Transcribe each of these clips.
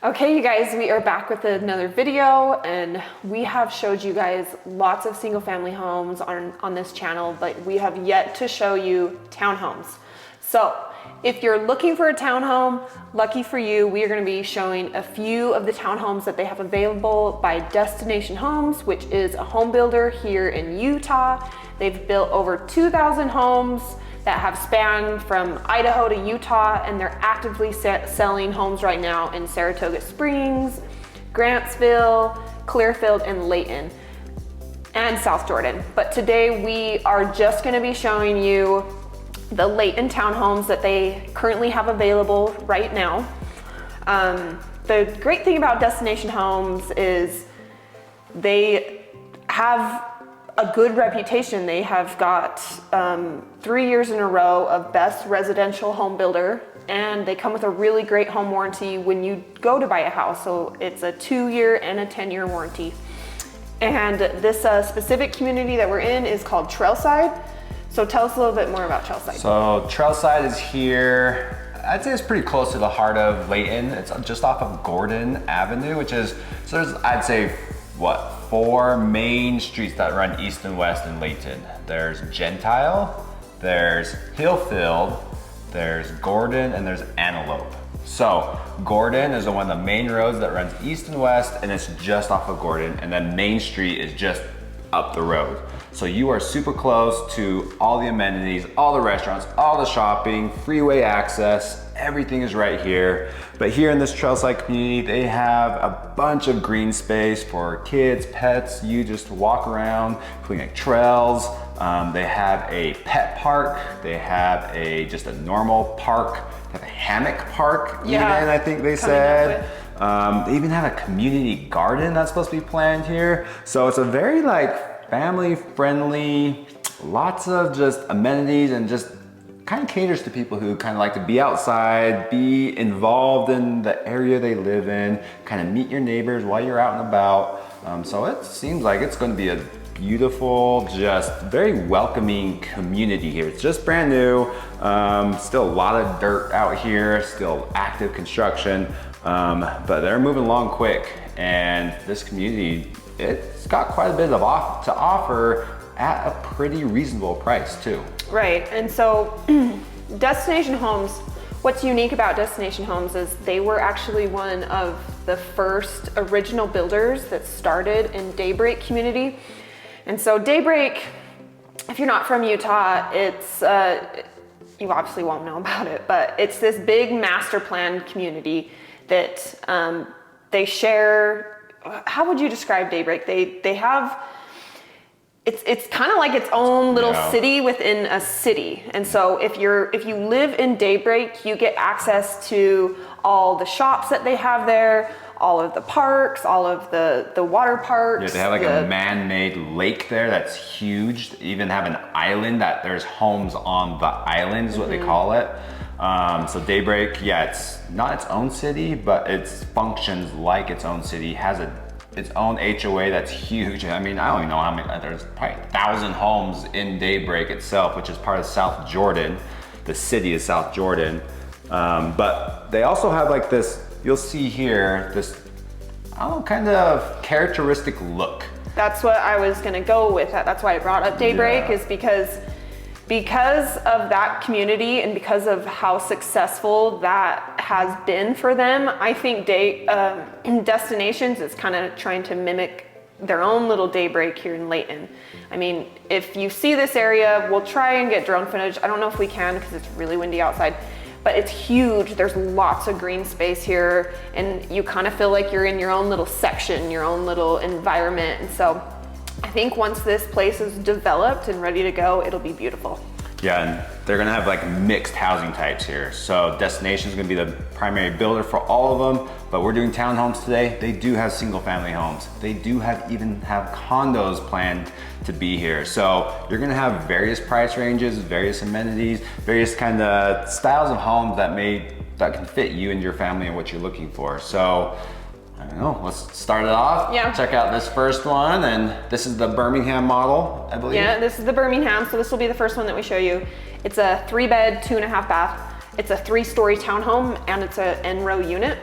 Okay, you guys, we are back with another video, and we have showed you guys lots of single family homes on this channel, but we have yet to show you townhomes. So if you're looking for a townhome, lucky for you, we are going to be showing a few of the townhomes that they have available by Destination Homes, which is a home builder here in Utah. They've built over 2,000 homes that have spanned from Idaho to Utah, and they're actively selling homes right now in Saratoga Springs, Grantsville, Clearfield, and Layton, and South Jordan. But today we are just gonna be showing you the Layton townhomes that they currently have available right now. The great thing about Destination Homes is they have a good reputation. They have got 3 years in a row of best residential home builder, and they come with a really great home warranty when you go to buy a house. So it's a 2-year and a 10-year warranty. And this specific community that we're in is called Trailside. So tell us a little bit more about Trailside. So Trailside is here. I'd say it's pretty close to the heart of Layton. It's just off of Gordon Avenue, which is, so there's, I'd say, what, 4 main streets that run east and west in Layton. There's Gentile, there's Hillfield, there's Gordon, and there's Antelope. So Gordon is one of the main roads that runs east and west, and it's just off of Gordon, and then Main Street is just up the road. So you are super close to all the amenities, all the restaurants, all the shopping, freeway access, everything is right here. But here in this Trailside community, they have a bunch of green space for kids, pets. You just walk around, including like trails. They have a pet park. They have just a normal park. They have a hammock park, yeah, even, I think they said. They even have a community garden that's supposed to be planned here. So it's a very like family friendly, lots of just amenities, and just kind of caters to people who kind of like to be outside, be involved in the area they live in, kind of meet your neighbors while you're out and about. So it seems like it's going to be a beautiful, just very welcoming community here. It's just brand new. Still a lot of dirt out here, still active construction, but they're moving along quick. And this community, it's got quite a bit to offer at a pretty reasonable price too. Right, and so Destination Homes, what's unique about Destination Homes is they were actually one of the first original builders that started in Daybreak community. And so Daybreak, if you're not from Utah, it's, you obviously won't know about it, but it's this big master plan community that they share. How would you describe Daybreak? They have, it's kind of like its own little city within a city. And so if you live in Daybreak, you get access to all the shops that they have there, all of the parks, all of the water parks. Yeah, they have like a man-made lake there that's huge. They even have an island that there's homes on the island is what they call it. So Daybreak, yeah, it's not its own city, but it functions like its own city, has its own HOA that's huge. I mean, I don't even know how many, there's probably 1,000 homes in Daybreak itself, which is part of South Jordan. The city is South Jordan. But they also have like this, you'll see here, this, I don't know, kind of characteristic look. That's what I was gonna go with. That's why I brought up Daybreak, is because of that community and because of how successful that has been for them. I think Destinations is kind of trying to mimic their own little Daybreak here in Layton. I mean, if you see this area, we'll try and get drone footage. I don't know if we can because it's really windy outside, but it's huge. There's lots of green space here, and you kind of feel like you're in your own little section, your own little environment. And so I think once this place is developed and ready to go, it'll be beautiful. Yeah, and they're gonna have like mixed housing types here. So Destination is gonna be the primary builder for all of them, but we're doing townhomes today. They do have single family homes. They do even have condos planned to be here. So you're gonna have various price ranges, various amenities, various kind of styles of homes that can fit you and your family and what you're looking for. So I don't know, let's start it off. Yeah. Check out this first one, and this is the Birmingham model, I believe. Yeah, this is the Birmingham, so this will be the first one that we show you. It's a 3-bed, 2.5 bath. It's a 3-story townhome, and it's an en row unit.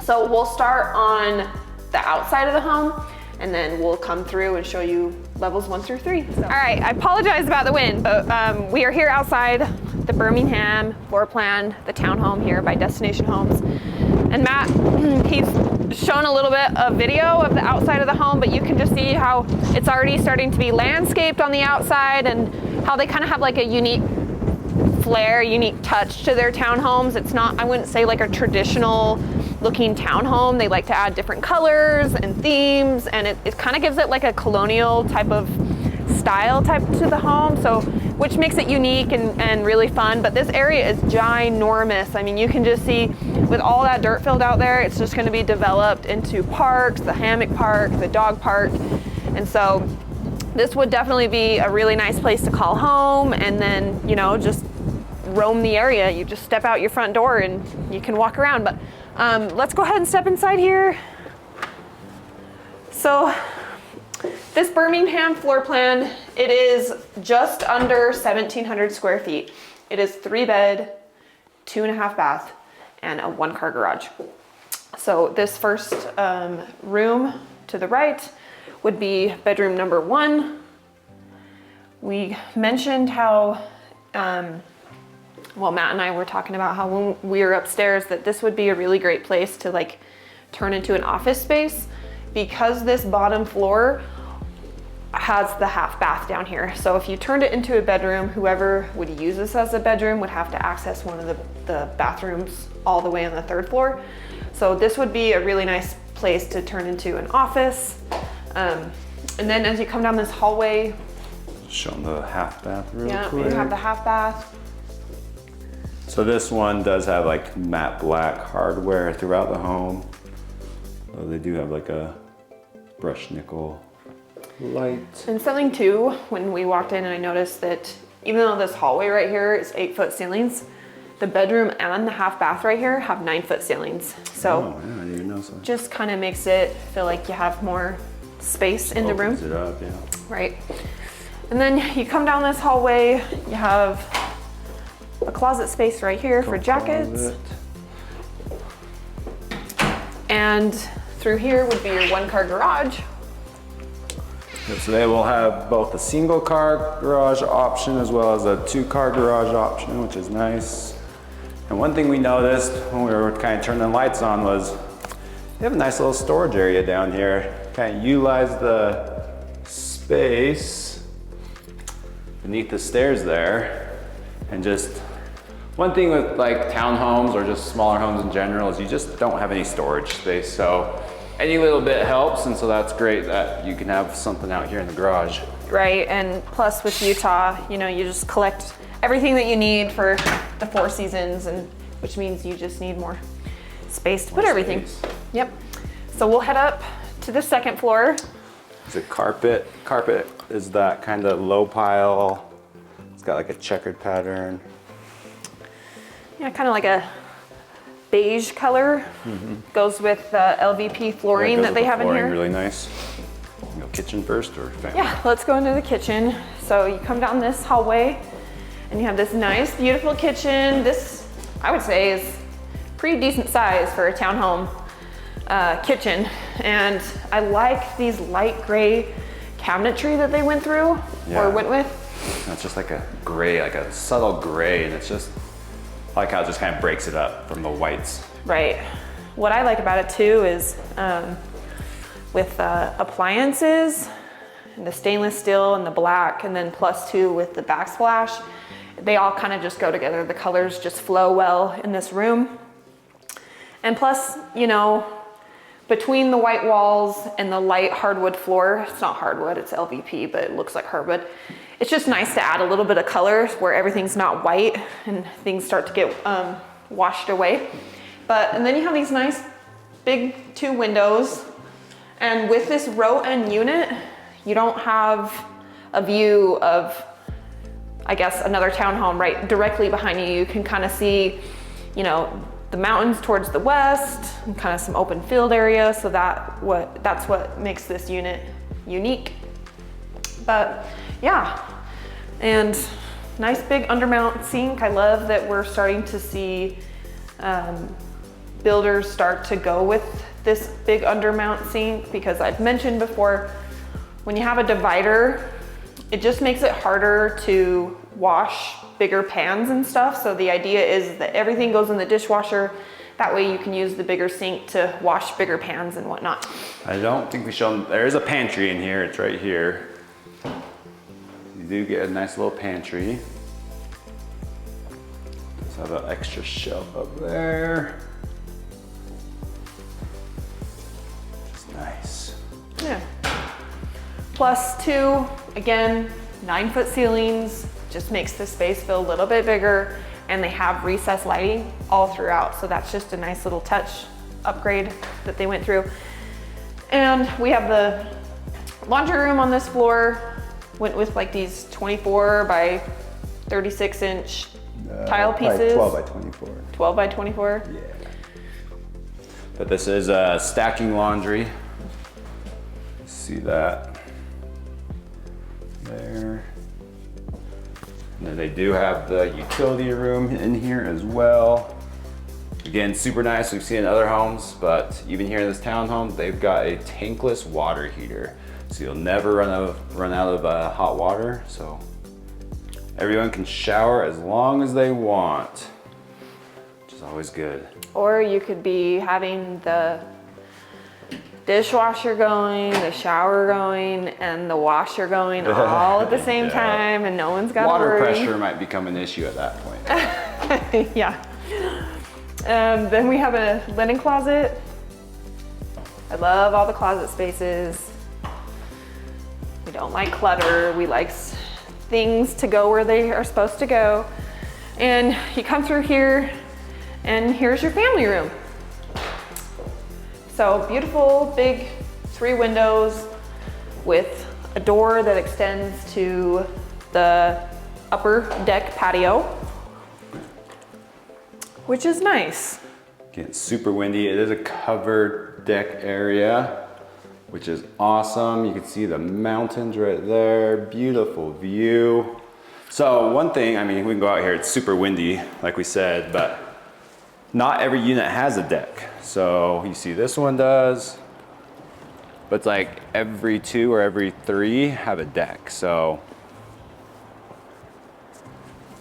So we'll start on the outside of the home, and then we'll come through and show you levels 1 through 3. So. All right, I apologize about the wind, but we are here outside the Birmingham floor plan, the townhome here by Destination Homes. And Matt, he's shown a little bit of video of the outside of the home, but you can just see how it's already starting to be landscaped on the outside and how they kind of have like a unique flair, unique touch to their townhomes. It's not, I wouldn't say like a traditional looking townhome. They like to add different colors and themes, and it kind of gives it like a colonial type of style type to the home, so which makes it unique and really fun. But this area is ginormous. I mean, you can just see with all that dirt filled out there, it's just going to be developed into parks, the hammock park, the dog park. And so this would definitely be a really nice place to call home, and then, you know, just roam the area. You just step out your front door and you can walk around. But let's go ahead and step inside here. So this Birmingham floor plan, it is just under 1,700 square feet. It is 3 bed, 2.5 bath, and a 1-car garage. So this first room to the right would be bedroom number 1. We mentioned how, well, Matt and I were talking about how when we were upstairs that this would be a really great place to like turn into an office space, because this bottom floor has the half bath down here. So if you turned it into a bedroom, whoever would use this as a bedroom would have to access one of the bathrooms all the way on the 3rd floor. So this would be a really nice place to turn into an office. And then as you come down this hallway, show them the half bath real quick. Yeah, you have the half bath. So this one does have like matte black hardware throughout the home. So they do have like a brushed nickel light. And something too, when we walked in and I noticed that even though this hallway right here is 8-foot ceilings, the bedroom and the half bath right here have 9-foot ceilings. So oh, yeah, I didn't even know so. Just kind of makes it feel like you have more space in the room. Opens it up, yeah. Right. And then you come down this hallway, you have a closet space right here for jackets. And through here would be your 1-car garage. Yep, so they will have both a single car garage option as well as a 2-car garage option, which is nice. And one thing we noticed when we were kind of turning the lights on was they have a nice little storage area down here. Kind of utilize the space beneath the stairs there. And just one thing with like townhomes or just smaller homes in general is you just don't have any storage space. So any little bit helps, and so that's great that you can have something out here in the garage. Right, and plus with Utah, you know, you just collect everything that you need for the 4 seasons, and which means you just need more space to put everything. Yep. So we'll head up to the 2nd floor. Is it carpet? Carpet is that kind of low pile. It's got like a checkered pattern. Yeah, kind of like a beige color. Goes with the LVP flooring that they have in here. Really nice. Go kitchen first or family? Yeah, let's go into the kitchen. So you come down this hallway and you have this nice, beautiful kitchen. This, I would say, is pretty decent size for a townhome kitchen. And I like these light gray cabinetry that they went through or went with. It's just like a gray, like a subtle gray, and it's just, I like how it just kind of breaks it up from the whites. Right. What I like about it too is with appliances, and the stainless steel and the black, and then +2 with the backsplash, they all kind of just go together. The colors just flow well in this room. And plus, you know, between the white walls and the light hardwood floor, it's not hardwood, it's LVP, but it looks like hardwood. It's just nice to add a little bit of color where everything's not white and things start to get washed away. And then you have these nice big 2 windows. And with this row end unit, you don't have a view of, I guess, another townhome right directly behind you. You can kind of see, you know, the mountains towards the west and kind of some open field area. So that's what makes this unit unique. But yeah, and nice big undermount sink. I love that we're starting to see builders start to go with this big undermount sink, because I've mentioned before, when you have a divider, it just makes it harder to wash bigger pans and stuff. So the idea is that everything goes in the dishwasher. That way you can use the bigger sink to wash bigger pans and whatnot. I don't think we showed them. There is a pantry in here. It's right here. You do get a nice little pantry. Just have an extra shelf up there. Just nice. Yeah. Plus two, again, 9-foot ceilings, just makes the space feel a little bit bigger, and they have recessed lighting all throughout. So that's just a nice little touch upgrade that they went through. And we have the laundry room on this floor, went with like these 24 by 36 inch tile pieces. 12 by 24. 12 by 24. Yeah. But this is stacking laundry. See that there. And then they do have the utility room in here as well. Again, super nice. We've seen in other homes, but even here in this townhome, they've got a tankless water heater. So you'll never run out of hot water. So everyone can shower as long as they want, which is always good. Or you could be having the dishwasher going, the shower going, and the washer going all at the same time, and no one's got to worry. Water pressure might become an issue at that point. Yeah. Then we have a linen closet. I love all the closet spaces. We don't like clutter. We like things to go where they are supposed to go. And you come through here, and here's your family room. So beautiful, big 3 windows with a door that extends to the upper deck patio, which is nice. Getting super windy. It is a covered deck area, which is awesome. You can see the mountains right there. Beautiful view. So one thing, I mean, we can go out here, it's super windy, like we said, but not every unit has a deck. So you see this one does, but it's like every 2 or every 3 have a deck. So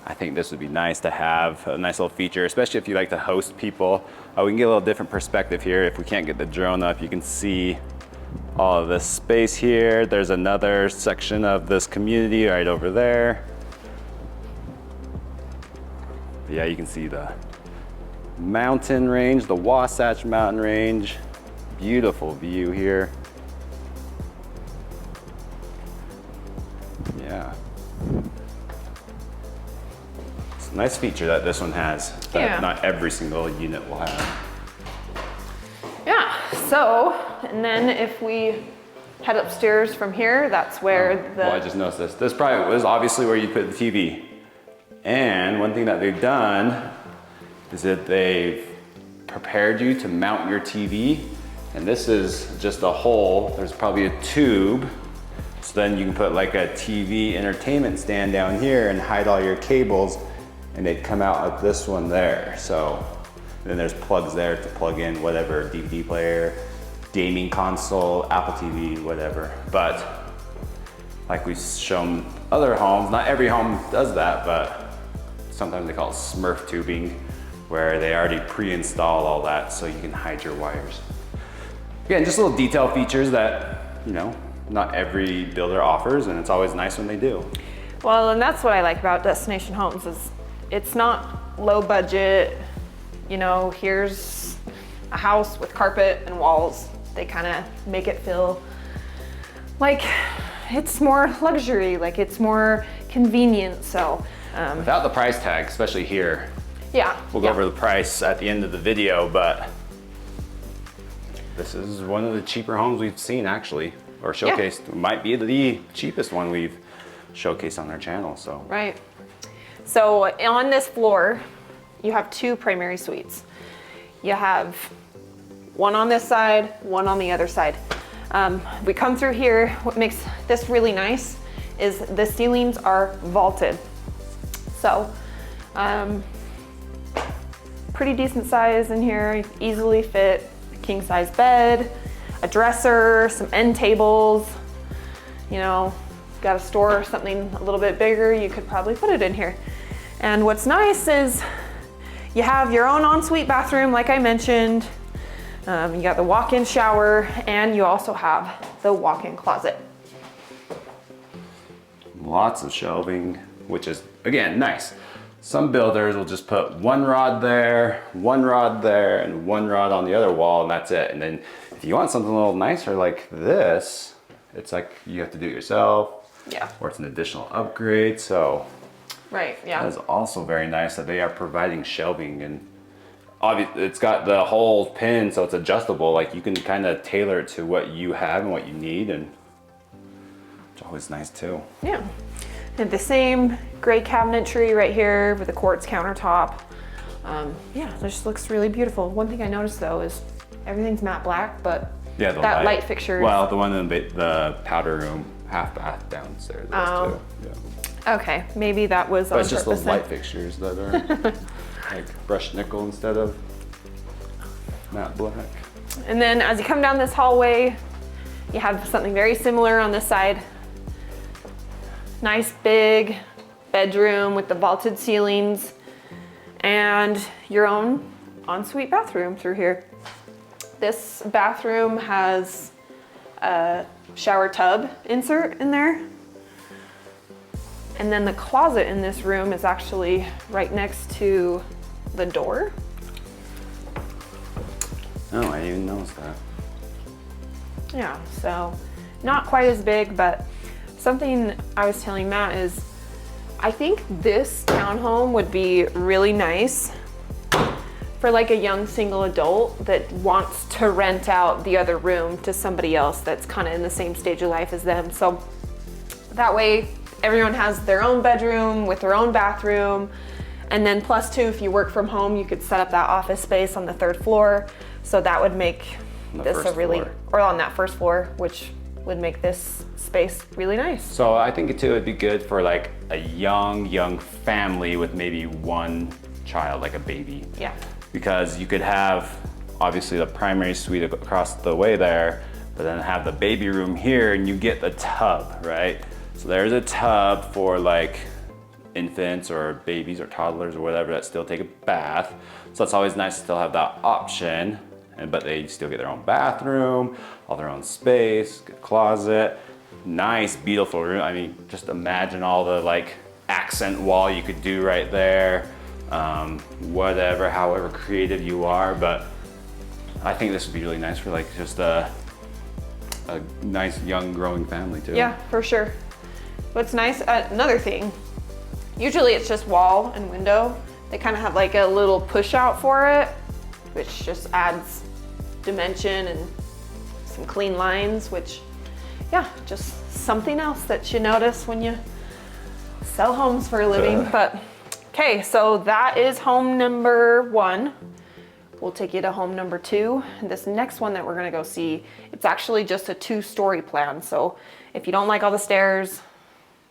I think this would be nice to have, a nice little feature, especially if you like to host people. We can get a little different perspective here. If we can't get the drone up, you can see all of this space here. There's another section of this community right over there. But yeah, you can see the mountain range, the Wasatch Mountain Range. Beautiful view here. Yeah. It's a nice feature that this one has that not every single unit will have. Yeah, so, and then if we head upstairs from here, that's where Well, I just noticed this. This probably was obviously where you put the TV. And one thing that they've done is that they've prepared you to mount your TV. And this is just a hole. There's probably a tube. So then you can put like a TV entertainment stand down here and hide all your cables, and they'd come out of this one there. So then there's plugs there to plug in whatever, DVD player, gaming console, Apple TV, whatever. But like we've shown other homes, not every home does that, but sometimes they call it Smurf tubing, where they already pre-install all that so you can hide your wires. Again, just little detail features that, you know, not every builder offers, and it's always nice when they do. Well, and that's what I like about Destination Homes is it's not low budget. You know, here's a house with carpet and walls. They kind of make it feel like it's more luxury, like it's more convenient. So without the price tag, especially here, we'll go over the price at the end of the video, but this is one of the cheaper homes we've seen actually, or showcased. It might be the cheapest one we've showcased on our channel. So right. So on this floor, you have 2 primary suites. You have one on this side, one on the other side. We come through here, what makes this really nice is the ceilings pretty pretty decent size in here. Easily fit a king size bed, a dresser, some end tables. You know, got a store or something a little bit bigger, you could probably put it in here. And what's nice is you have your own ensuite bathroom, like I mentioned. You got the walk-in shower, and you also have the walk-in closet. Lots of shelving, which is, again, nice. Some builders will just put one rod there, and one rod on the other wall, and that's it. And then if you want something a little nicer like this, it's like you have to do it yourself. Yeah. Or it's an additional upgrade, so. Right, yeah. That is also very nice that they are providing shelving, and obviously it's got the whole pin, so it's adjustable. Like you can kind of tailor it to what you have and what you need, and it's always nice too. Yeah. And the same gray cabinetry right here with the quartz countertop. Yeah, this looks really beautiful. One thing I noticed though is everything's matte black, but yeah, that light fixture. Well, the one in the powder room, half bath downstairs. Too. Yeah. Okay, maybe that was but on it's just purpose those then. light fixtures that are like brushed nickel instead of matte black. And then as you come down this hallway, you have something very similar on this side. Nice big bedroom with the vaulted ceilings and your own ensuite bathroom through here. This bathroom has a shower tub insert in there. And then the closet in this room is actually right next to the door. Oh, I didn't even notice that. Yeah, so not quite as big, but something I was telling Matt is I think this townhome would be really nice for like a young single adult that wants to rent out the other room to somebody else that's kind of in the same stage of life as them. So that way everyone has their own bedroom with their own bathroom. And then plus two, if you work from home, you could set up that office space on the 3rd floor. So that would make this a really, or on that 1st floor, which would make this space really nice. So I think too, it'd be good for like a young family with maybe one child, like a baby. Yeah. Because you could have obviously the primary suite across the way there, but then have the baby room here and you get the tub, right? So there's a tub for like infants or babies or toddlers or whatever that still take a bath. So it's always nice to still have that option, but they still get their own bathroom, all their own space, good closet, nice, beautiful room. I mean, just imagine all the like accent wall you could do right there. Whatever, however creative you are, but I think this would be really nice for like just a nice young growing family too. Yeah, for sure. What's nice, another thing, usually it's just wall and window. They kind of have like a little push out for it, which just adds dimension and some clean lines, which, yeah, just something else that you notice when you sell homes for a living. But okay, so that is home number 1. We'll take you to home number 2. This next one that we're gonna go see, it's actually just a 2-story plan. So if you don't like all the stairs,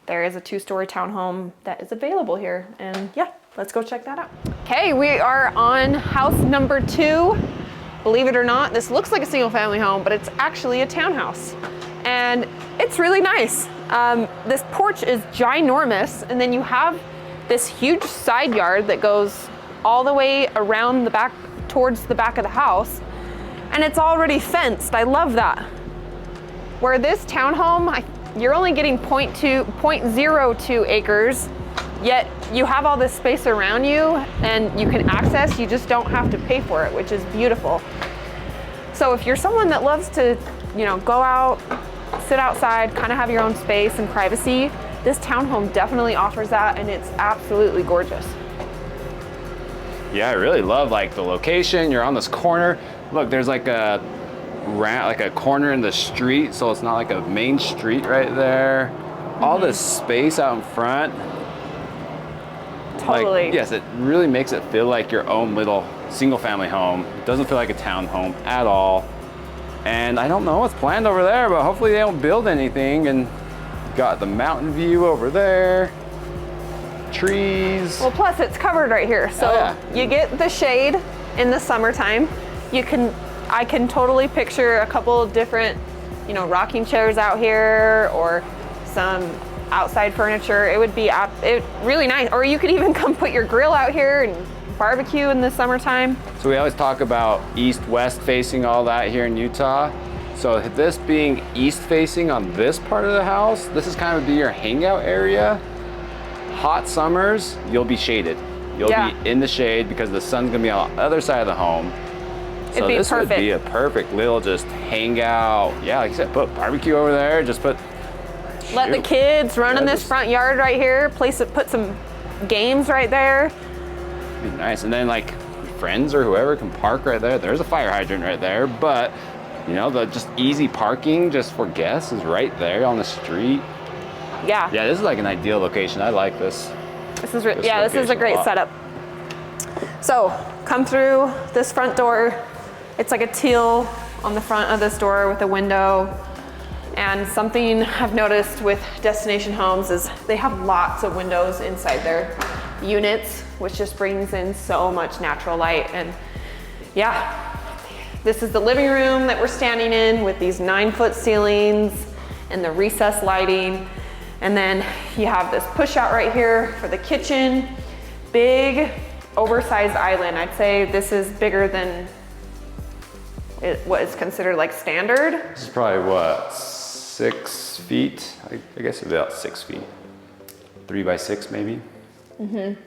there is a 2-story townhome that is available here. And yeah, let's go check that out. Okay, we are on house number 2. Believe it or not, this looks like a single family home, but it's actually a townhouse. And it's really nice. This porch is ginormous, and then you have this huge side yard that goes all the way around the back, towards the back of the house, and it's already fenced. I love that. Where this townhome, you're only getting 0.02 acres, yet you have all this space around you and you can access, you just don't have to pay for it, which is beautiful. So if you're someone that loves to, you know, go out, sit outside, kind of have your own space and privacy, this townhome definitely offers that, and it's absolutely gorgeous. Yeah, I really love like the location. You're on this corner. Look, there's like a corner in the street, so it's not like a main street right there. All this space out in front. Totally. Like, yes, it really makes it feel like your own little single family home. It doesn't feel like a townhome at all. And I don't know what's planned over there, but hopefully they don't build anything. And got the mountain view over there. trees. Well, plus it's covered right here. So you get the shade in the summertime. I can totally picture a couple of different, you know, rocking chairs out here or some outside furniture. It would be really nice. Or you could even come put your grill out here and barbecue in the summertime. So we always talk about east-west facing, all that here in Utah. So this being east facing on this part of the house, this is kind of be your hangout area. Hot summers, you'll be shaded. You'll be in the shade because the sun's gonna be on the other side of the home. So this would be a perfect little just hangout. Yeah, like I said, put barbecue over there, just put. Let the kids run in this front yard right here. Put some games right there. Be nice, and then like friends or whoever can park right there. There's a fire hydrant right there, but you know, the just easy parking just for guests is right there on the street. Yeah. Yeah, this is like an ideal location. I like this. This is a great setup. So come through this front door. It's like a teal on the front of this door with a window. And something I've noticed with Destination Homes is they have lots of windows inside their units, which just brings in so much natural light. And yeah, this is the living room that we're standing in with these 9-foot ceilings and the recessed lighting. And then you have this push out right here for the kitchen. Big, oversized island. I'd say this is bigger than what is considered like standard. This is probably what, 6 feet? I guess about 6 feet. 3 by 6 maybe. Mm-hmm.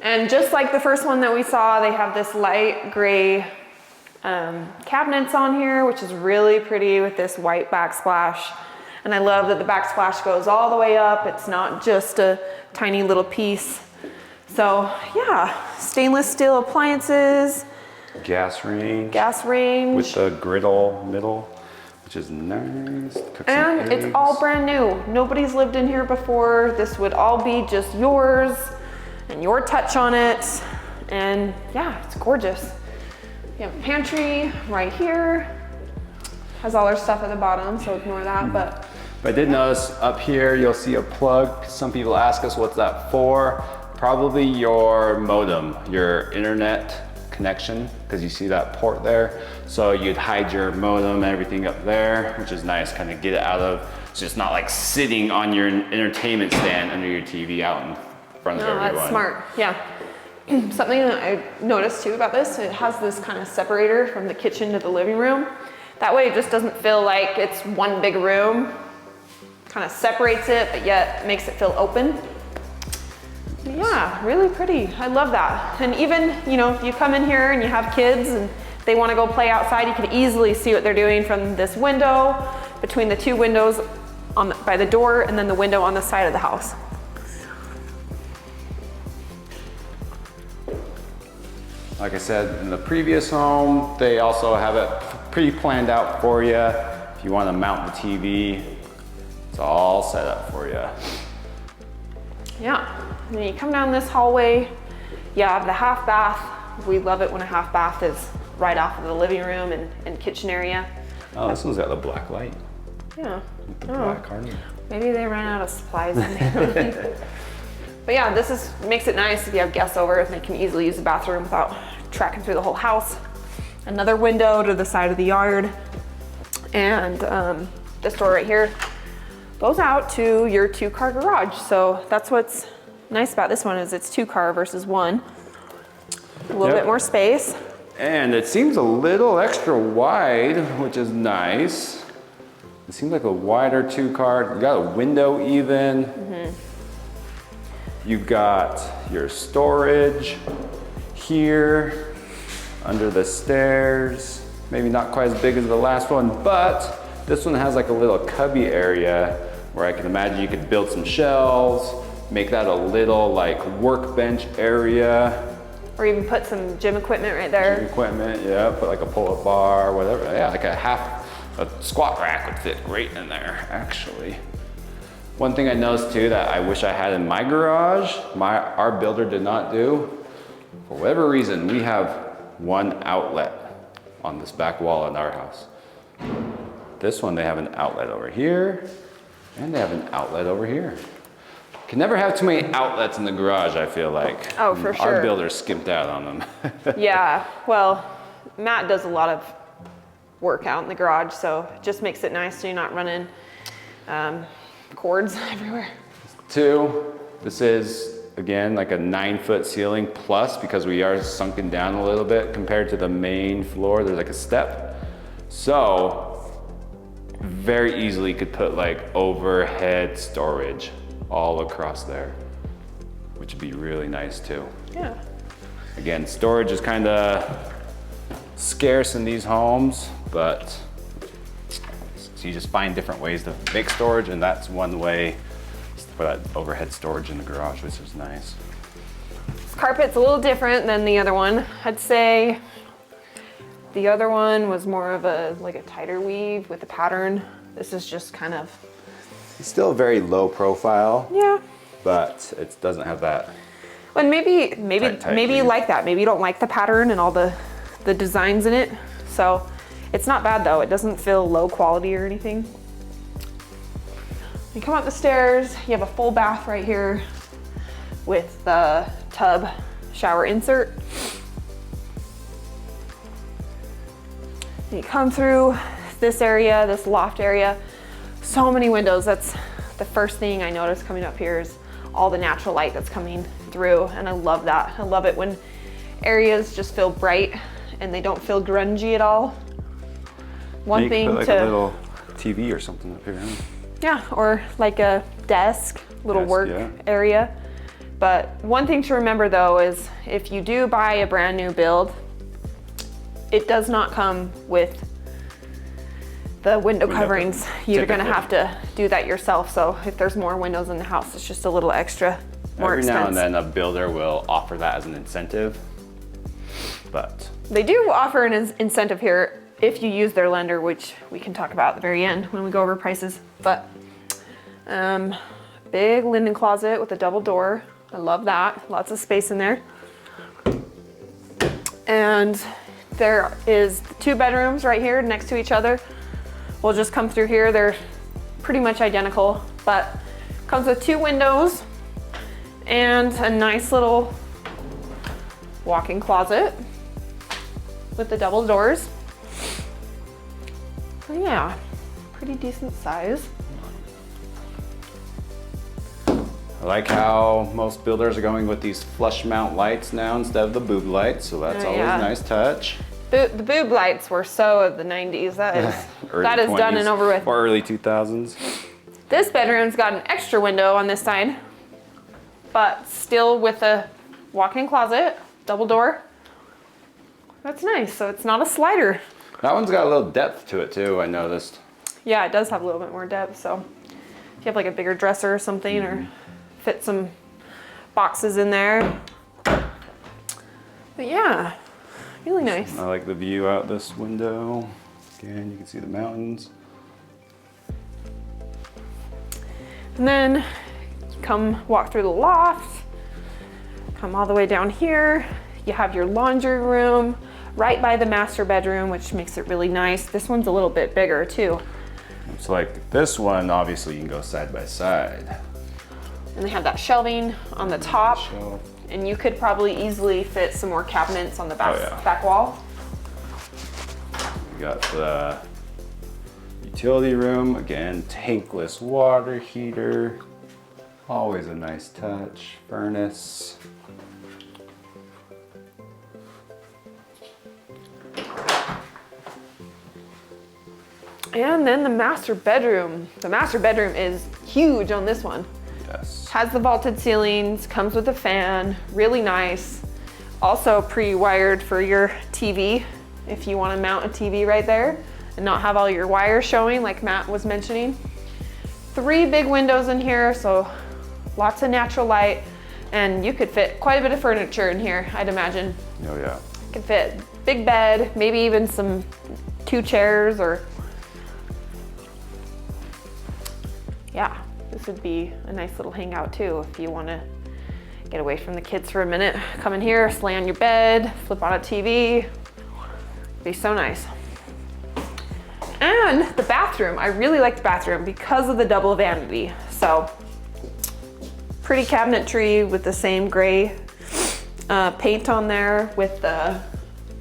And just like the first one that we saw, they have this light gray cabinets on here, which is really pretty with this white backsplash. And I love that the backsplash goes all the way up. It's not just a tiny little piece. So yeah, stainless steel appliances. Gas range. Gas range. With the griddle middle, which is nice. And it's all brand new. Nobody's lived in here before. This would all be just yours and your touch on it. And yeah, it's gorgeous. You have a pantry right here. Has all our stuff at the bottom, so ignore that. But I did notice up here, you'll see a plug. Some people ask us what's that for. Probably your modem, your internet connection, because you see that port there. So you'd hide your modem and everything up there, which is nice, kind of get it out of, so it's not like sitting on your entertainment stand under your TV out in front of everyone. That's smart, yeah. Something that I noticed too about this, it has this kind of separator from the kitchen to the living room. That way it just doesn't feel like it's one big room. Kind of separates it, but yet makes it feel open. Yeah, really pretty. I love that. And even, you know, if you come in here and you have kids and they want to go play outside, you can easily see what they're doing from this window, between the two windows by the door, and then the window on the side of the house. Like I said, in the previous home, they also have it pre-planned out for you. If you want to mount the TV, it's all set up for you. Yeah, and then you come down this hallway, you have the half bath. We love it when a half bath is right off of the living room and kitchen area. Oh, this one's got the black light. Yeah. With the black harness. Maybe they ran out of supplies. But yeah, this makes it nice if you have guests over and they can easily use the bathroom without tracking through the whole house. Another window to the side of the yard. And this door right here goes out to your 2-car garage. So that's what's nice about this one is it's 2-car versus 1. A little bit more space. And it seems a little extra wide, which is nice. It seems like a wider 2-car. You got a window even. Mm-hmm. You've got your storage here under the stairs. Maybe not quite as big as the last one, but this one has like a little cubby area where I can imagine you could build some shelves, make that a little like workbench area. Or even put some gym equipment right there. Gym equipment, yeah, put like a pull-up bar, whatever. Yeah, like a squat rack would fit great in there, actually. One thing I noticed too that I wish I had in my garage, our builder did not do. For whatever reason, we have one outlet on this back wall in our house. This one, they have an outlet over here, and they have an outlet over here. Can never have too many outlets in the garage, I feel like. Oh, for sure. Our builders skimped out on them. Yeah, well, Matt does a lot of work out in the garage, so it just makes it nice so you're not running cords everywhere. 2, this is, again, like a 9-foot ceiling plus, because we are sunken down a little bit compared to the main floor. There's like a step. So, very easily could put like overhead storage all across there, which would be really nice too. Yeah. Again, storage is kind of scarce in these homes, but so you just find different ways to make storage, and that's one way for that overhead storage in the garage, which is nice. This carpet's a little different than the other one. I'd say the other one was more of a like a tighter weave with a pattern. This is just kind of, It's still very low profile, yeah. but it doesn't have that. And maybe Tight you weave. like that. Maybe you don't like the pattern and all the designs in it. So it's not bad though. It doesn't feel low quality or anything. You come up the stairs, you have a full bath right here with the tub shower insert. You come through this area, this loft area, so many windows. That's the first thing I noticed coming up here is all the natural light that's coming through, and I love that. I love it when areas just feel bright and they don't feel grungy at all. One You could thing put like to, a little TV or something up here. Huh? yeah, or like a desk, little Desk, work yeah. area. But one thing to remember though is if you do buy a brand new build, it does not come with the window coverings. You're gonna have to do that yourself. So if there's more windows in the house, it's just a little extra, more Every expensive. now and then a builder will offer that as an incentive, but They do offer an incentive here if you use their lender, which we can talk about at the very end when we go over prices. But big linen closet with a double door. I love that. Lots of space in there. And there is 2 bedrooms right here next to each other. We'll just come through here. They're pretty much identical, but comes with 2 windows and a nice little walk-in closet with the double doors. So yeah, pretty decent size. I like how most builders are going with these flush mount lights now instead of the boob lights, so that's always yeah. a nice touch. The boob lights were so of the 90s. That is done 20s and over with. Or early 2000s. This bedroom's got an extra window on this side, but still with a walk-in closet, double door. That's nice. So it's not a slider. That one's got a little depth to it too, I noticed. Yeah, it does have a little bit more depth. So if you have like a bigger dresser or something, or fit some boxes in there. But yeah, really nice. I like the view out this window. Again, you can see the mountains. And then come walk through the loft, come all the way down here. You have your laundry room right by the master bedroom, which makes it really nice. This one's a little bit bigger too. It's like this one, obviously you can go side by side. And they have that shelving on the top, Shelf. and you could probably easily fit some more cabinets on the back, Oh, yeah. back wall. We got the utility room, again, tankless water heater. Always a nice touch. Furnace. And then the master bedroom. The master bedroom is huge on this one. Yes. Has the vaulted ceilings, comes with a fan, really nice. Also pre-wired for your TV, if you want to mount a TV right there and not have all your wires showing like Matt was mentioning. 3 big windows in here, so lots of natural light, and you could fit quite a bit of furniture in here, I'd imagine. Oh yeah. You could fit big bed, maybe even some 2 chairs, or yeah, this would be a nice little hangout too if you want to get away from the kids for a minute. Come in here, lay on your bed, flip on a TV. Be so nice. And the bathroom, I really like the bathroom because of the double vanity. So pretty cabinetry with the same gray paint on there with the,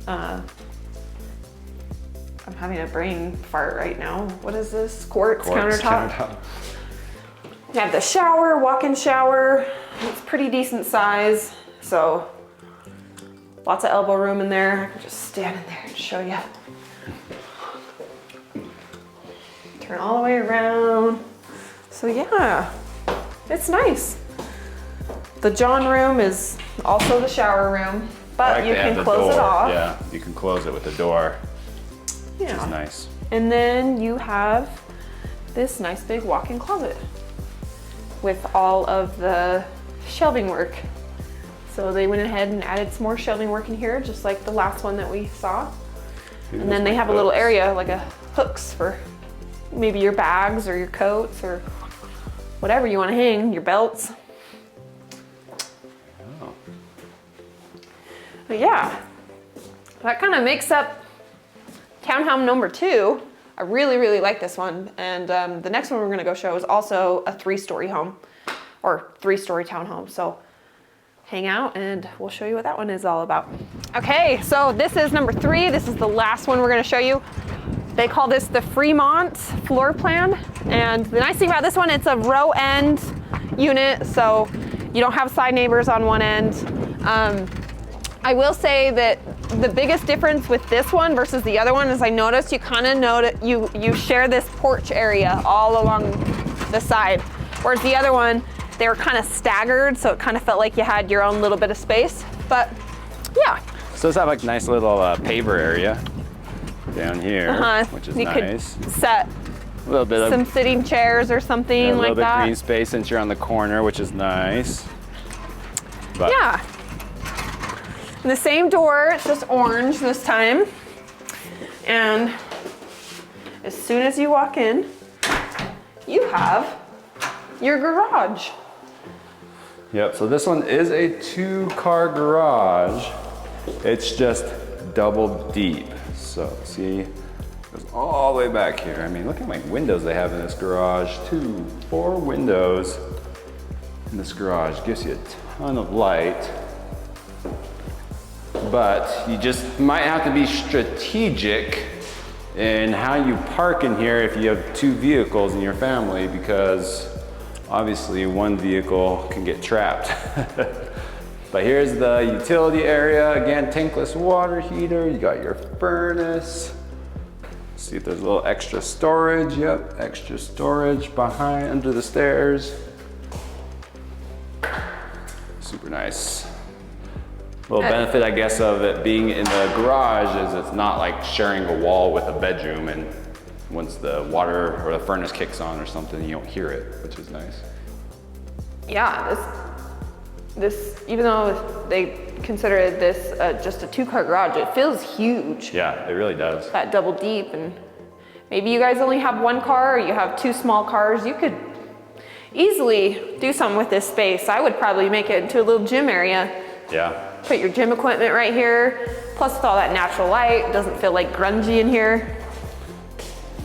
I'm having a brain fart right now. What is this? Quartz countertop. You have the shower, walk-in shower. It's pretty decent size, so lots of elbow room in there. I can just stand in there and show you. Turn all the way around. So yeah, it's nice. The John room is also the shower room, but you can close it off. Yeah, you can close it with the door, which Yeah. is nice. And then you have this nice big walk-in closet with all of the shelving work. So they went ahead and added some more shelving work in here, just like the last one that we saw. And then they have a little area, like a hooks for maybe your bags or your coats or whatever you want to hang, your belts. Oh. But yeah, that kind of makes up townhome number 2. I really, really like this one. And the next one we're gonna go show is also a 3-story home or 3-story townhome. So hang out and we'll show you what that one is all about. Okay, so this is number 3. This is the last one we're gonna show you. They call this the Fremont floor plan. And the nice thing about this one, it's a row end unit, so you don't have side neighbors on one end. I will say that the biggest difference with this one versus the other one is I noticed you kind of notice you share this porch area all along the side, whereas the other one, they were kind of staggered, so it kind of felt like you had your own little bit of space. But yeah. So it's have like nice little paver area down here, which is nice. Could set A little bit some of sitting chairs or something a like little bit that. green space since you're on the corner, which is nice. But Yeah. And the same door, it's just orange this time. And as soon as you walk in, you have your garage. Yep, so this one is a 2-car garage. It's just double deep. So see, it goes all the way back here. I mean, look at how many windows they have in this garage. 4 windows in this garage. Gives you a ton of light. But you just might have to be strategic in how you park in here if you have 2 vehicles in your family, because obviously one vehicle can get trapped. But here's the utility area. Again, tankless water heater. You got your furnace. See if there's a little extra storage. Yep, extra storage behind, under the stairs. Super nice. Little benefit, I guess, of it being in the garage is it's not like sharing a wall with a bedroom, and once the water or the furnace kicks on or something, you don't hear it, which is nice. Yeah, this even though they consider this just a 2-car garage, it feels huge. Yeah, it really does. That double deep, and maybe you guys only have 1 car or you have 2 small cars. You could easily do something with this space. I would probably make it into a little gym area. Yeah. Put your gym equipment right here. Plus with all that natural light, it doesn't feel like grungy in here.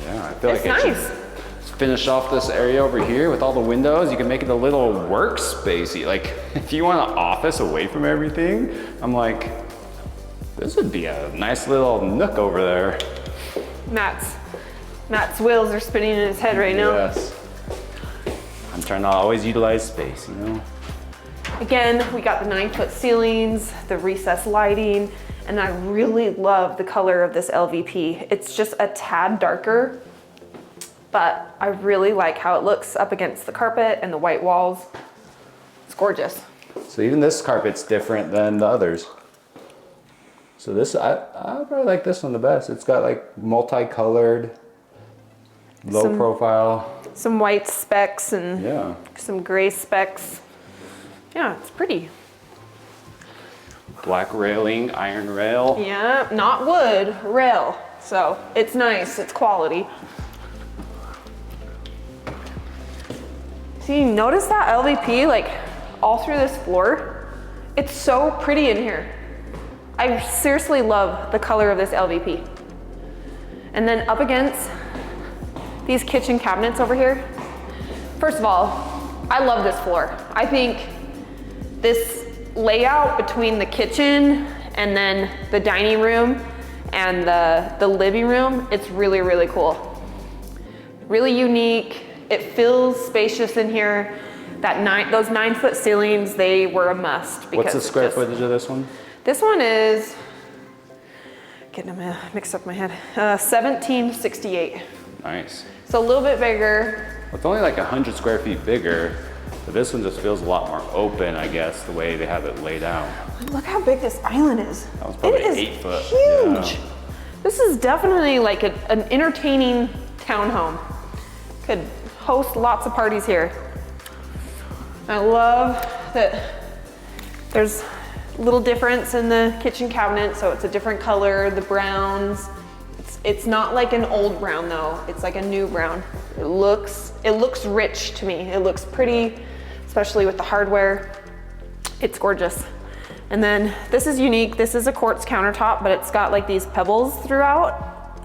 Yeah, I feel It's like it nice. should finish off this area over here with all the windows. You can make it a little workspacey. Like if you want an office away from everything, I'm like, this would be a nice little nook over there. Matt's wheels are spinning in his head right now. Yes. I'm trying to always utilize space, you know? Again, we got the 9-foot ceilings, the recessed lighting, and I really love the color of this LVP. It's just a tad darker, but I really like how it looks up against the carpet and the white walls. It's gorgeous. So even this carpet's different than the others. So this, I probably like this one the best. It's got like multicolored, low profile. Some white specks and Yeah. some gray specks. Yeah, it's pretty. Black railing, iron rail. Yeah, not wood, rail. So it's nice, it's quality. See, notice that LVP like all through this floor? It's so pretty in here. I seriously love the color of this LVP. And then up against these kitchen cabinets over here. First of all, I love this floor. I think this layout between the kitchen and then the dining room and the living room, it's really, really cool. Really unique. It feels spacious in here. Those 9-foot ceilings, they were a must. What's the square footage of this one? This one is, getting them mixed up in my head, 1768. Nice. So a little bit bigger. It's only like 100 square feet bigger, but this one just feels a lot more open, I guess, the way they have it laid out. Look how big this island is. That was probably it is 8 foot. Huge. Yeah. This is definitely like an entertaining townhome. Could host lots of parties here. I love that there's a little difference in the kitchen cabinet, so it's a different color, the browns. It's not like an old brown though, it's like a new brown. It looks rich to me. It looks pretty, especially with the hardware. It's gorgeous. And then this is unique. This is a quartz countertop, but it's got like these pebbles throughout.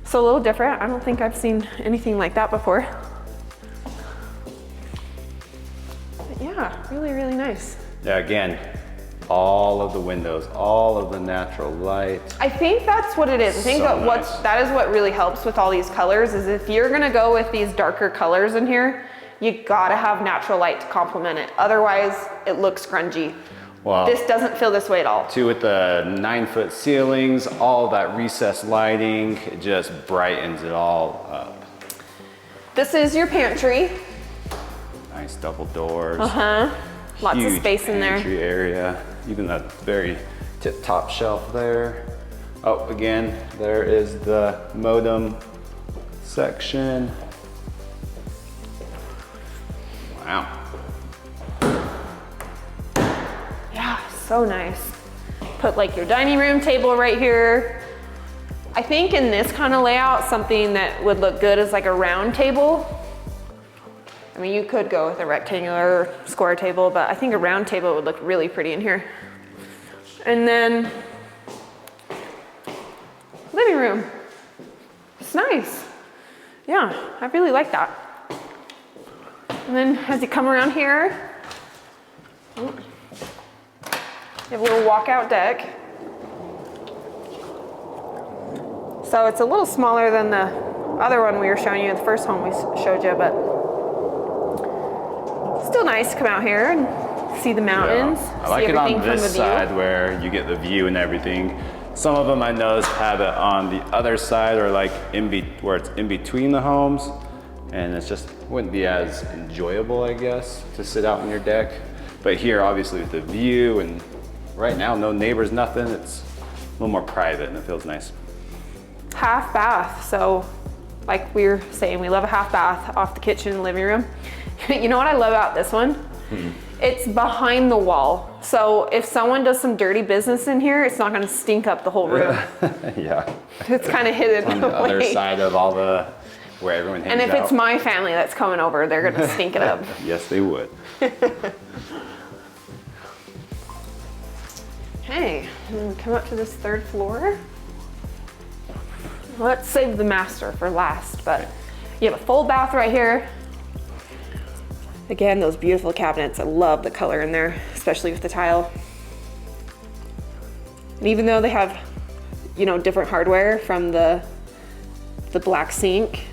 So a little different. I don't think I've seen anything like that before. But yeah, really, really nice. Yeah, again, all of the windows, all of the natural light. I think that's what it is. I think that is what really helps with all these colors is if you're gonna go with these darker colors in here, you gotta have natural light to complement it. Otherwise, it looks grungy. Well, this doesn't feel this way at all. Too, with the 9-foot ceilings, all that recessed lighting, it just brightens it all up. This is your pantry. Nice double doors. Lots of space in there. Pantry area. Even that very tip-top shelf there. Oh, again, there is the modem section. Wow. Yeah, so nice. Put like your dining room table right here. I think in this kind of layout, something that would look good is like a round table. I mean, you could go with a rectangular square table, but I think a round table would look really pretty in here. And then living room. It's nice. Yeah, I really like that. And then as you come around here, you have a little walkout deck. So it's a little smaller than the other one we were showing you, the first home we showed you, but still nice to come out here and see the mountains. Yeah. I like it on this side where you get the view and everything. Some of them I noticed have it on the other side or like where it's in between the homes, and it's just wouldn't be as enjoyable, I guess, to sit out on your deck. But here, obviously, with the view and right now, no neighbors, nothing. It's a little more private and it feels nice. Half bath. So, like we were saying, we love a half bath off the kitchen and living room. You know what I love about this one? It's behind the wall. So if someone does some dirty business in here, it's not gonna stink up the whole room. Yeah. It's kind of hidden on the other side of all the, where everyone hangs out. And if it's my family that's coming over, they're gonna stink it up. Yes, they would. Hey, and then we come up to this third floor. Let's save the master for last, but you have a full bath right here. Again, those beautiful cabinets. I love the color in there, especially with the tile. And even though they have, you know, different hardware from the black sink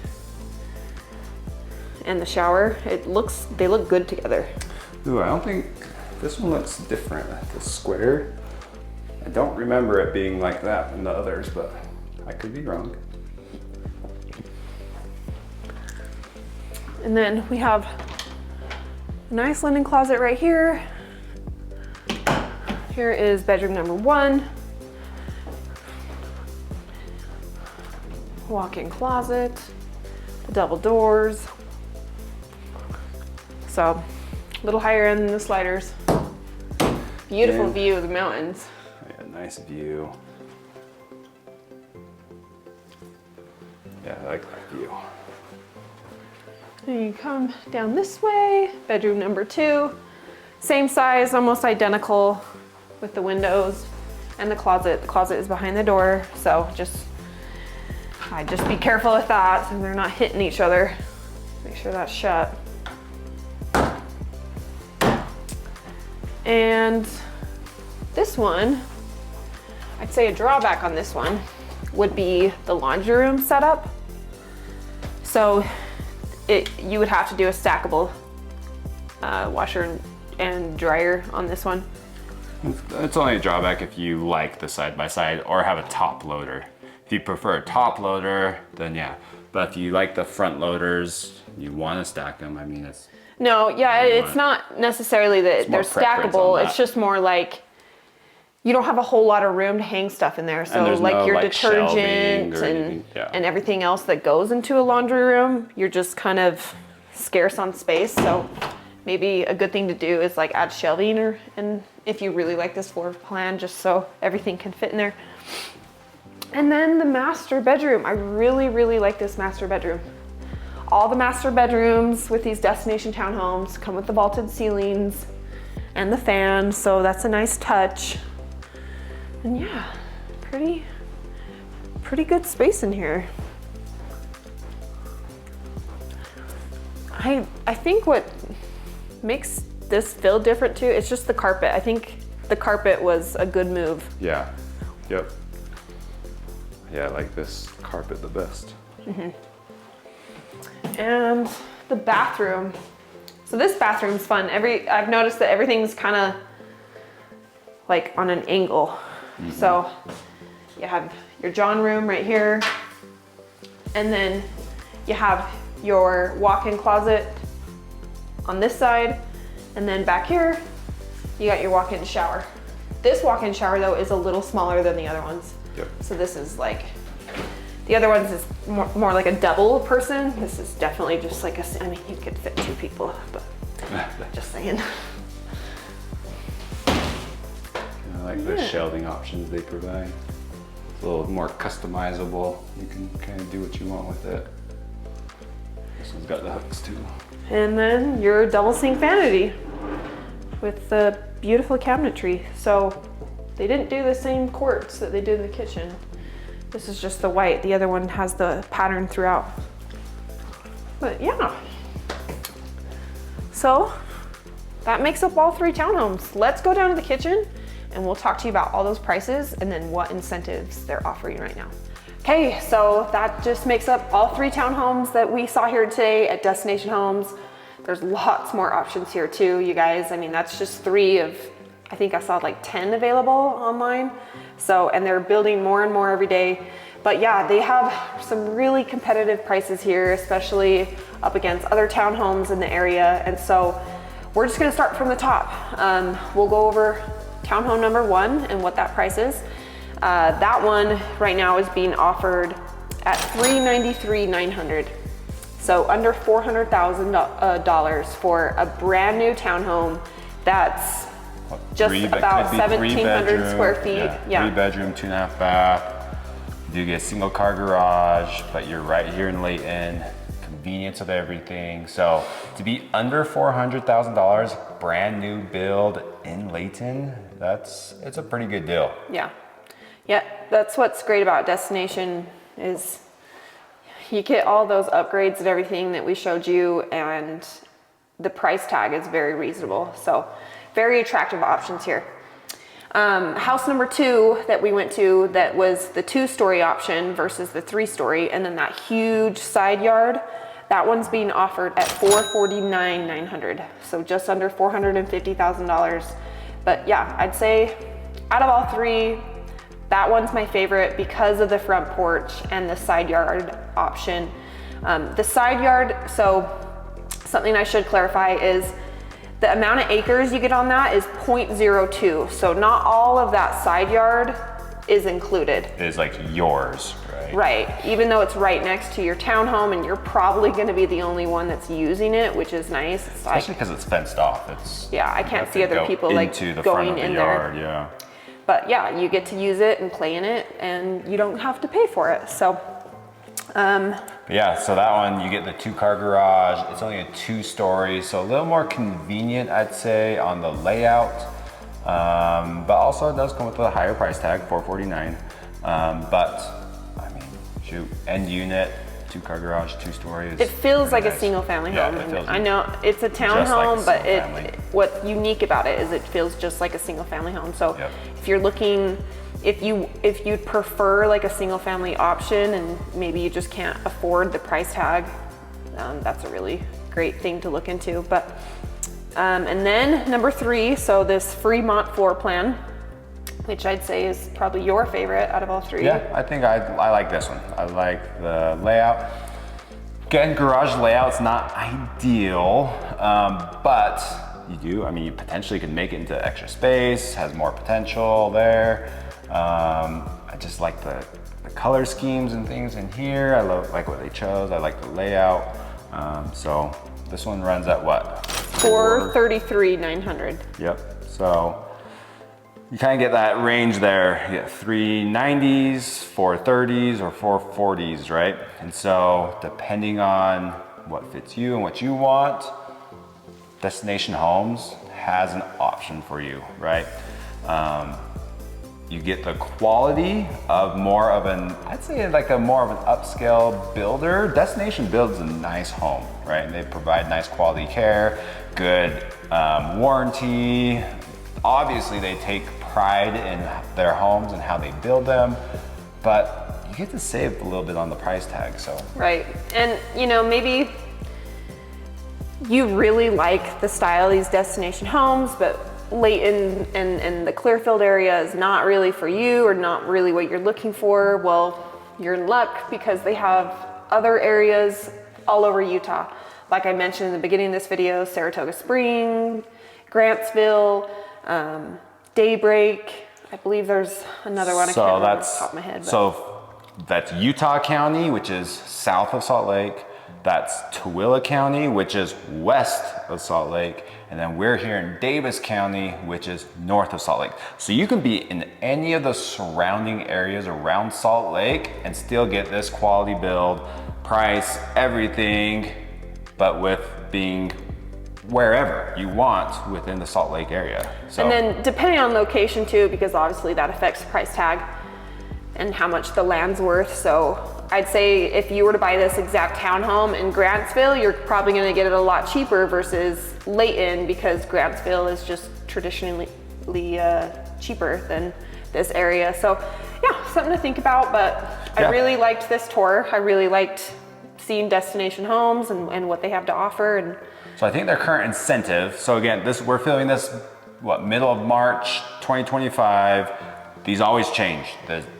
and the shower, they look good together. Ooh, I don't think, this one looks different. The square. I don't remember it being like that in the others, but I could be wrong. And then we have a nice linen closet right here. Here is bedroom number 1. Walk-in closet, the double doors. So, a little higher end than the sliders. Beautiful view of the mountains. Yeah, nice view. Yeah, I like that view. And you come down this way, bedroom number 2. Same size, almost identical with the windows and the closet. The closet is behind the door, so just be careful with that so they're not hitting each other. Make sure that's shut. And this one, I'd say a drawback on this one would be the laundry room setup. So you would have to do a stackable washer and dryer on this one. It's only a drawback if you like the side-by-side or have a top loader. If you prefer a top loader, then yeah. But if you like the front loaders, you want to stack them. I mean, it's... No, yeah, it's not necessarily that they're stackable. It's just more like you don't have a whole lot of room to hang stuff in there. So like no, your like, detergent and everything else that goes into a laundry room, you're just kind of scarce on space. So maybe a good thing to do is like add shelving and if you really like this floor plan, just so everything can fit in there. And then the master bedroom. I really, really like this master bedroom. All the master bedrooms with these destination townhomes come with the vaulted ceilings and the fan, so that's a nice touch. And yeah, pretty good space in here. I think what makes this feel different too, it's just the carpet. I think the carpet was a good move. Yeah, yep. Yeah, I like this carpet the best. Mm-hmm. And the bathroom. So this bathroom's fun. I've noticed that everything's kind of like on an angle. Mm-hmm. So you have your John room right here. And then you have your walk-in closet on this side. And then back here, you got your walk-in shower. This walk-in shower though is a little smaller than the other ones. Yep. So this is like, the other ones is more like a double person. This is definitely just like I mean, you could fit 2 people, but just saying. I like the shelving options they provide. It's a little more customizable. You can kind of do what you want with it. This one's got the hooks too. And then your double sink vanity with the beautiful cabinetry. So they didn't do the same quartz that they did in the kitchen. This is just the white. The other one has the pattern throughout. But yeah. So that makes up all 3 townhomes. Let's go down to the kitchen and we'll talk to you about all those prices and then what incentives they're offering right now. Okay, so that just makes up all 3 townhomes that we saw here today at Destination Homes. There's lots more options here too, you guys. I mean, that's just 3 of, I think I saw like 10 available online. So, and they're building more and more every day. But yeah, they have some really competitive prices here, especially up against other townhomes in the area. And so we're just gonna start from the top. We'll go over townhome number 1 and what that price is. That one right now is being offered at $393,900. So under $400,000 for a brand new townhome that's just about 1,700 square feet. Yeah. 3 bedroom, 2.5 bath. You do get a single car garage, but you're right here in Layton. Convenience of everything. So to be under $400,000, brand new build in Layton, it's a pretty good deal. Yeah. Yeah, that's what's great about Destination is you get all those upgrades and everything that we showed you, and the price tag is very reasonable. So very attractive options here. House number 2 that we went to, that was the 2-story option versus the 3-story, and then that huge side yard, that one's being offered at $449,900. So just under $450,000. But yeah, I'd say out of all 3, that one's my favorite because of the front porch and the side yard option. The side yard, so something I should clarify is the amount of acres you get on that is 0.02. So not all of that side yard is included. It is like yours, right? Right, even though it's right next to your townhome and you're probably gonna be the only one that's using it, which is nice. It's especially because it's fenced off. Yeah, I can't see other people like going in there. Yeah. But yeah, you get to use it and play in it and you don't have to pay for it, so. Yeah, so that one, you get the 2-car garage. It's only a 2-story, so a little more convenient, I'd say, on the layout. But also it does come with a higher price tag, $449,000. But I mean, shoot, end unit, 2-car garage, 2-story. It feels like nice. a single family Yeah, home. it feels I know it's a like a townhome, but single family. what's unique about it is it feels just like a single family home. So Yep. if you're looking, if you'd prefer like a single family option and maybe you just can't afford the price tag, that's a really great thing to look into. But and then number 3, so this Fremont floor plan, which I'd say is probably your favorite out of all 3. Yeah, I think I like this one. I like the layout. Again, garage layout's not ideal, but you potentially could make it into extra space, has more potential there. I just like the color schemes and things in here. I like what they chose. I like the layout. So this one runs at what? $433,900. Yep. So you kind of get that range there. You get 390s, 430s, or 440s, right? And so depending on what fits you and what you want, Destination Homes has an option for you, right? You get the quality of more of an, I'd say like more of an upscale builder. Destination builds a nice home, right? And they provide nice quality care, good warranty. Obviously they take pride in their homes and how they build them, but you get to save a little bit on the price tag, so. Right, and maybe you really like the style of these Destination Homes, but Layton and the Clearfield area is not really for you or not really what you're looking for. Well, you're in luck because they have other areas all over Utah. Like I mentioned in the beginning of this video, Saratoga Springs, Grantsville, Daybreak. I believe there's another one I can't remember off the top of my head. But. So that's Utah County, which is south of Salt Lake. That's Tooele County, which is west of Salt Lake. And then we're here in Davis County, which is north of Salt Lake. So you can be in any of the surrounding areas around Salt Lake and still get this quality build, price, everything, but with being wherever you want within the Salt Lake area. So, and then depending on location too, because obviously that affects the price tag and how much the land's worth. So I'd say if you were to buy this exact townhome in Grantsville, you're probably gonna get it a lot cheaper versus Layton, because Grantsville is just traditionally cheaper than this area. So yeah, something to think about, but yeah. I really liked this tour. I really liked seeing Destination Homes and what they have to offer. And so I think their current incentive, so again, we're filming this, middle of March 2025. These always change.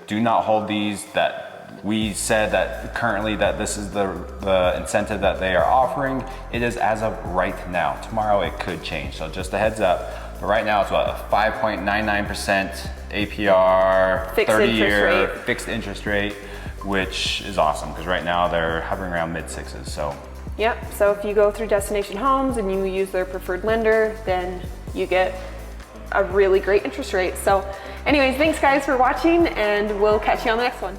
Do not hold these that we said that currently that this is the incentive that they are offering. It is as of right now. Tomorrow it could change, so just a heads up. But right now it's a 5.99% APR, 30-year fixed interest rate, which is awesome because right now they're hovering around mid-6s. So. Yep, so if you go through Destination Homes and you use their preferred lender, then you get a really great interest rate. So anyways, thanks guys for watching, and we'll catch you on the next one.